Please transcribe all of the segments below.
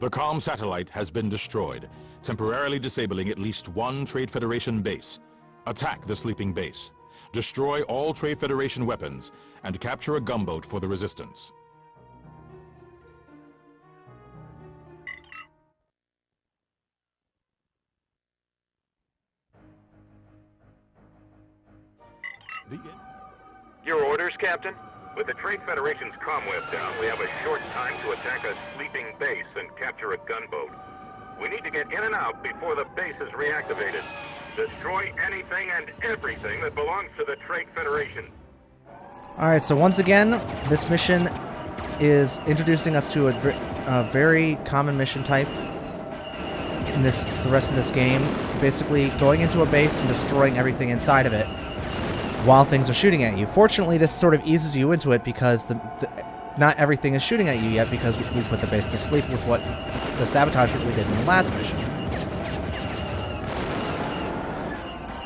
The comm satellite has been destroyed, temporarily disabling at least one Trade Federation base. Attack the sleeping base. Destroy all Trade Federation weapons, and capture a gunboat for the Resistance. Your orders, Captain? With the Trade Federation's comm web down, we have a short time to attack a sleeping base and capture a gunboat. We need to get in and out before the base is reactivated. Destroy anything and everything that belongs to the Trade Federation. Alright, so once again, this mission is introducing us to a very common mission type in the rest of this game. Basically, going into a base and destroying everything inside of it while things are shooting at you. Fortunately, this sort of eases you into it because not everything is shooting at you yet because we put the base to sleep with what the sabotage that we did in the last mission.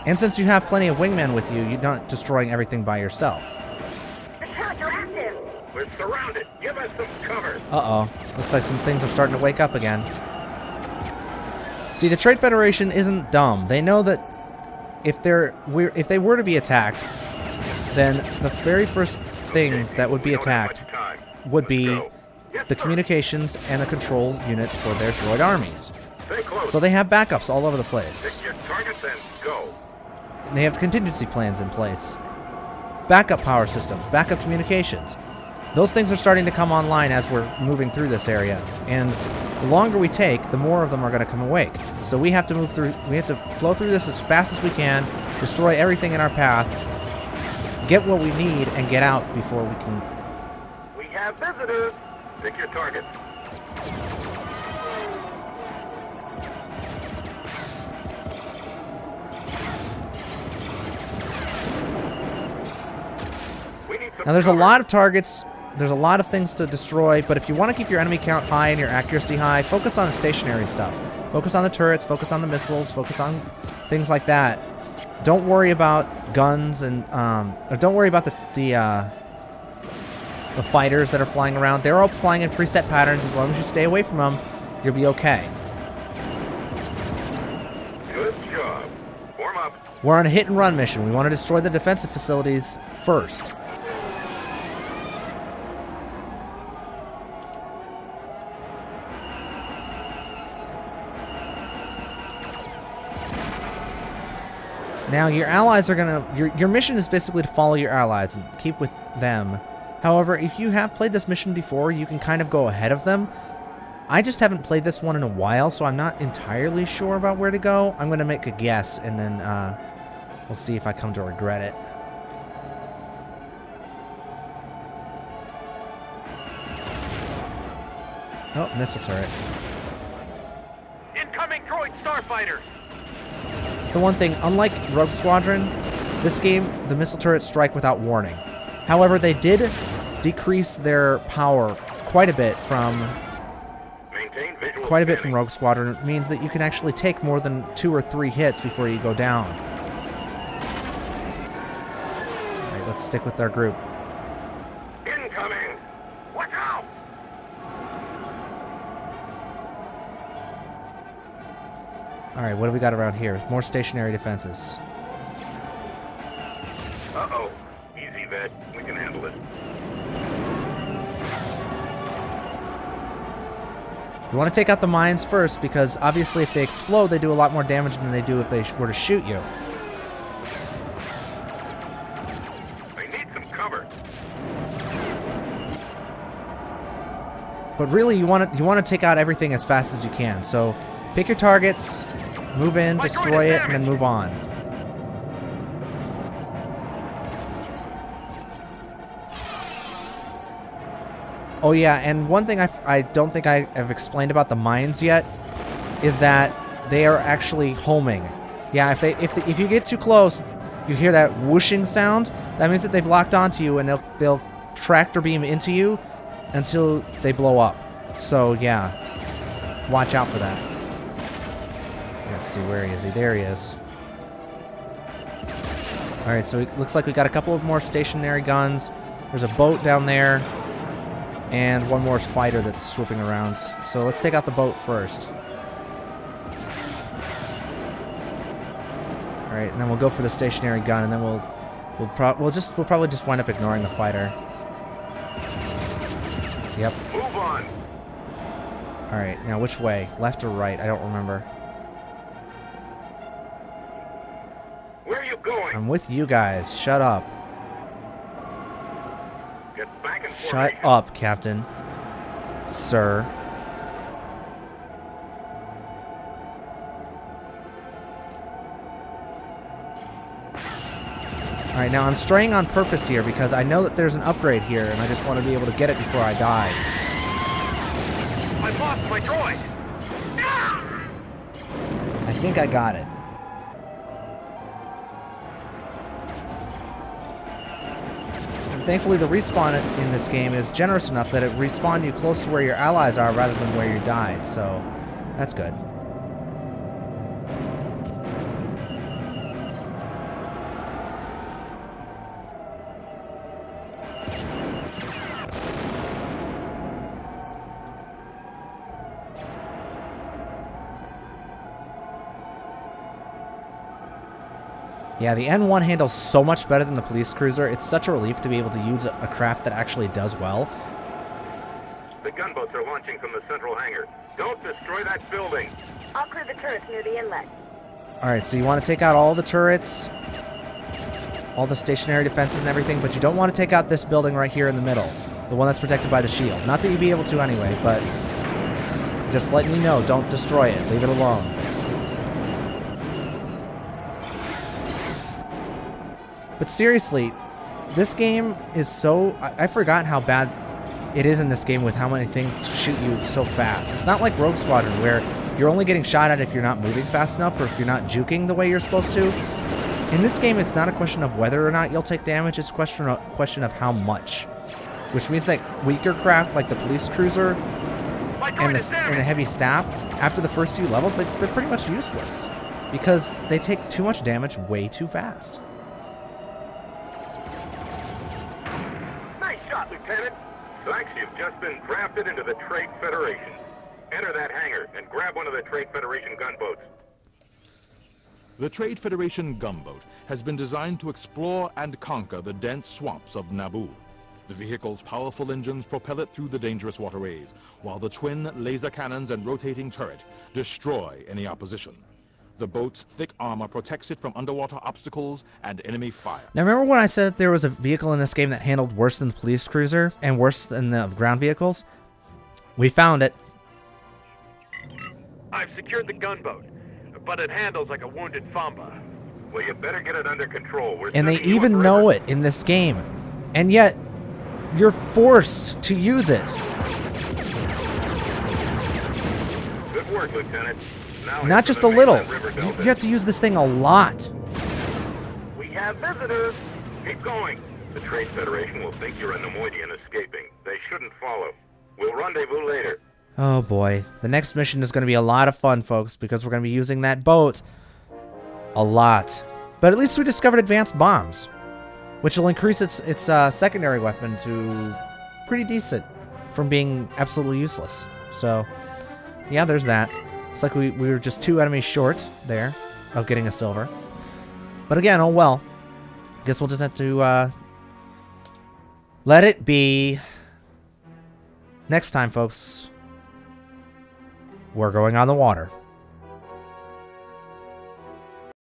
And since you have plenty of wingmen with you, you're not destroying everything by yourself. The turrets are active! We're surrounded! Give us some cover! Uh-oh. Looks like some things are starting to wake up again. See, the Trade Federation isn't dumb. They know that if they were to be attacked, then the very first things that would be attacked would be the communications and the control units for their droid armies. So they have backups all over the place. Pick your targets and go. And they have contingency plans in place. Backup power systems, backup communications. Those things are starting to come online as we're moving through this area. And the longer we take, the more of them are going to come awake. So we have to move through, we have to flow through this as fast as we can, destroy everything in our path, get what we need, and get out before we can... We have visitors. Pick your target. Now there's a lot of targets, there's a lot of things to destroy, but if you want to keep your enemy count high and your accuracy high, focus on the stationary stuff. Focus on the turrets, focus on the missiles, focus on things like that. Don't worry about guns and, or don't worry about the fighters that are flying around. They're all flying in preset patterns. As long as you stay away from them, you'll be okay. Good job. Warm up. We're on a hit and run mission. We want to destroy the defensive facilities first. Now, your allies are gonna... Your mission is basically to follow your allies and keep with them. However, if you have played this mission before, you can kind of go ahead of them. I just haven't played this one in a while, so I'm not entirely sure about where to go. I'm going to make a guess, and then we'll see if I come to regret it. Oh, missile turret. Incoming droid starfighter. So one thing, unlike Rogue Squadron, this game, the missile turrets strike without warning. However, they did decrease their power quite a bit from Rogue Squadron. It means that you can actually take more than 2 or 3 hits before you go down. Alright, let's stick with our group. Incoming! Look out! Alright, what do we got around here? More stationary defenses. Uh-oh. Easy, vet. We can handle it. You want to take out the mines first, because obviously if they explode, they do a lot more damage than they do if they were to shoot you. I need some cover. But really, you want to take out everything as fast as you can. So pick your targets, move in, destroy it, and then move on. Oh yeah, and one thing I don't think I have explained about the mines yet is that they are actually homing. Yeah, if you get too close, you hear that whooshing sound. That means that they've locked onto you, and they'll tractor beam into you until they blow up. So yeah, watch out for that. Let's see, where is he? There he is. Alright, so it looks like we got a couple of more stationary guns. There's a boat down there. and one more fighter that's swooping around. So let's take out the boat first. All right, and then we'll go for the stationary gun, and then we'll probably just wind up ignoring the fighter. Yep. Move on. All right, now which way? Left or right? I don't remember. Where are you going? I'm with you guys. Shut up. Get back in Shut formation. up, Captain. Sir. Alright, now I'm straying on purpose here because I know that there's an upgrade here and I just want to be able to get it before I die. I've lost my droid. I think I got it. And thankfully the respawn in this game is generous enough that it respawns you close to where your allies are rather than where you died, so that's good. Yeah, the N1 handles so much better than the police cruiser. It's such a relief to be able to use a craft that actually does well. The gunboats are launching from the central hangar. Don't destroy that building. I'll clear the turrets near the inlet. Alright, so you want to take out all the turrets, all the stationary defenses and everything, but you don't want to take out this building right here in the middle. The one that's protected by the shield. Not that you'd be able to anyway, but just letting you know, don't destroy it. Leave it alone. But seriously, this game is so... I forgot how bad it is in this game with how many things shoot you so fast. It's not like Rogue Squadron where you're only getting shot at if you're not moving fast enough or if you're not juking the way you're supposed to. In this game, it's not a question of whether or not you'll take damage, it's a question of how much. Which means that weaker craft like the police cruiser and the heavy staff, after the first few levels, they're pretty much useless. Because they take too much damage way too fast. Nice shot, Lieutenant. Thanks, you've just been drafted into the Trade Federation. Enter that hangar and grab one of the Trade Federation gunboats. The Trade Federation gunboat has been designed to explore and conquer the dense swamps of Naboo. The vehicle's powerful engines propel it through the dangerous waterways, while the twin laser cannons and rotating turret destroy any opposition. The boat's thick armor protects it from underwater obstacles and enemy fire. Now remember when I said that there was a vehicle in this game that handled worse than the police cruiser and worse than the ground vehicles? We found it. I've secured the gunboat, but it handles like a wounded Famba. Well, you better get it under control. We're And they sending you even upriver. know it in this game. And yet, you're forced to use it. Good work, Lieutenant. Now Not into just the a little. mainland river delta. You have to use this thing a lot. We have visitors. Keep going. The Trade Federation will think you're a Nemoidian escaping. They shouldn't follow. We'll rendezvous later. Oh boy. The next mission is going to be a lot of fun, folks, because we're going to be using that boat a lot. But at least we discovered advanced bombs, which will increase its secondary weapon to pretty decent from being absolutely useless. So, yeah, there's that. It's like we were just 2 enemies short there of getting a silver. But again, oh well. Guess we'll just have to let it be. Next time, folks, we're going on the water.